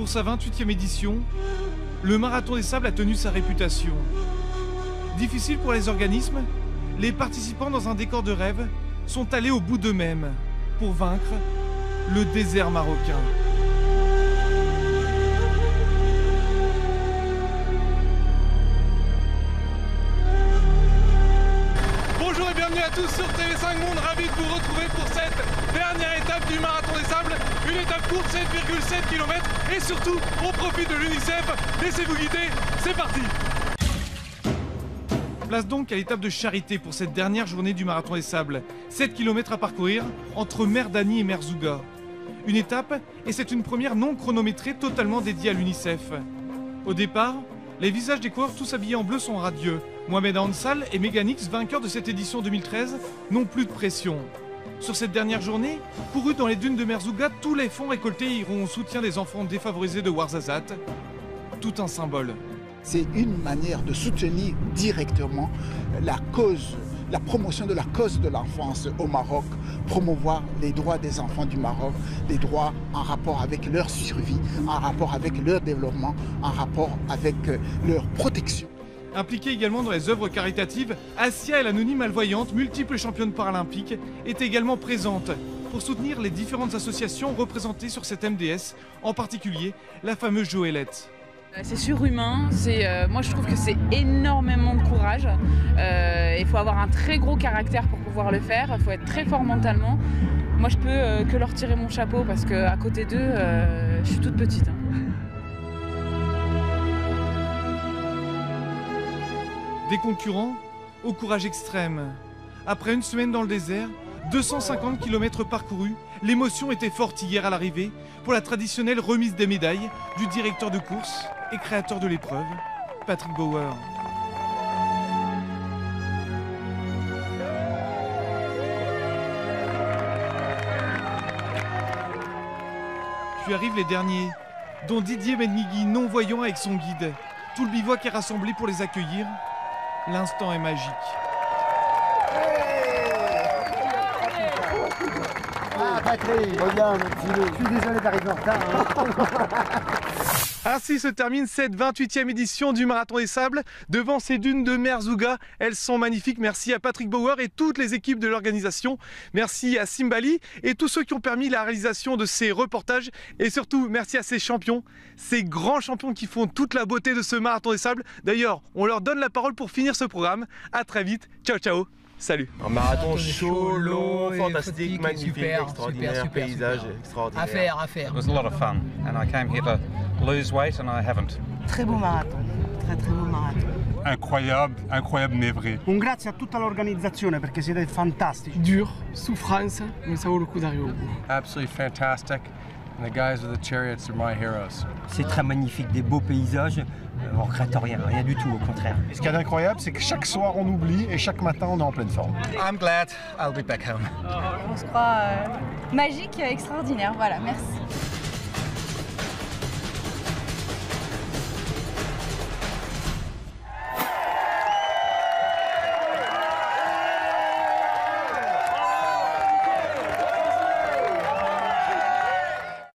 Pour sa 28e édition, le Marathon des Sables a tenu sa réputation. Difficile pour les organismes, les participants dans un décor de rêve sont allés au bout d'eux-mêmes pour vaincre le désert marocain. Bonjour et bienvenue à tous sur TV5 Monde, ravi de vous retrouver pour cette dernière étape du Marathon des Sables. Une étape courte, 7,7 km et surtout, on profite de l'UNICEF. Laissez-vous guider, c'est parti! Place donc à l'étape de Charité pour cette dernière journée du Marathon des Sables. 7 km à parcourir entre Merdani et Merzouga. Une étape, et c'est une première non chronométrée totalement dédiée à l'UNICEF. Au départ, les visages des coureurs tous habillés en bleu sont radieux. Mohamed Ansal et Meganix, vainqueurs de cette édition 2013, n'ont plus de pression. Sur cette dernière journée, courue dans les dunes de Merzouga, tous les fonds récoltés iront au soutien des enfants défavorisés de Ouarzazate. Tout un symbole. C'est une manière de soutenir directement la cause, la promotion de la cause de l'enfance au Maroc, promouvoir les droits des enfants du Maroc, les droits en rapport avec leur survie, en rapport avec leur développement, en rapport avec leur protection. Impliquée également dans les œuvres caritatives, Assia et l'anonyme malvoyante, multiple championne paralympique, est également présente pour soutenir les différentes associations représentées sur cette MDS, en particulier la fameuse Joëlette. C'est surhumain, moi je trouve que c'est énormément de courage. Il faut avoir un très gros caractère pour pouvoir le faire, il faut être très fort mentalement. Moi je peux que leur tirer mon chapeau parce qu'à côté d'eux, je suis toute petite. Des concurrents au courage extrême. Après une semaine dans le désert, 250 km parcourus, l'émotion était forte hier à l'arrivée pour la traditionnelle remise des médailles du directeur de course et créateur de l'épreuve, Patrick Bauer. Puis arrivent les derniers, dont Didier Benguigui, non-voyant avec son guide. Tout le bivouac est rassemblé pour les accueillir. L'instant est magique. Ah Patrick, regarde, je suis désolé d'arriver en retard. Ainsi se termine cette 28e édition du Marathon des Sables. Devant ces dunes de Merzouga, elles sont magnifiques. Merci à Patrick Bauer et toutes les équipes de l'organisation. Merci à Simbali et tous ceux qui ont permis la réalisation de ces reportages. Et surtout, merci à ces champions, ces grands champions qui font toute la beauté de ce Marathon des Sables. D'ailleurs, on leur donne la parole pour finir ce programme. À très vite. Ciao, ciao. Salut. Un marathon chaud, long, fantastique, magnifique, super, extraordinaire, super, paysage super. extraordinaire. À faire. It was a lot of fun and I came here to lose weight and I haven't. Très beau marathon, très beau marathon. Incroyable mais vrai. Un grazie a tutta l'organizzazione perché siete fantastici. Dur, souffrance, mais ça vaut le coup d'arriver au bout. Absolutely fantastic. And the guys with the chariots are my heroes. C'est très magnifique, des beaux paysages. On regrette rien du tout, au contraire. Et ce qui est incroyable, c'est que chaque soir on oublie et chaque matin on est en pleine forme. I'm glad I'll be back home. On se croit magique, extraordinaire. Voilà, merci.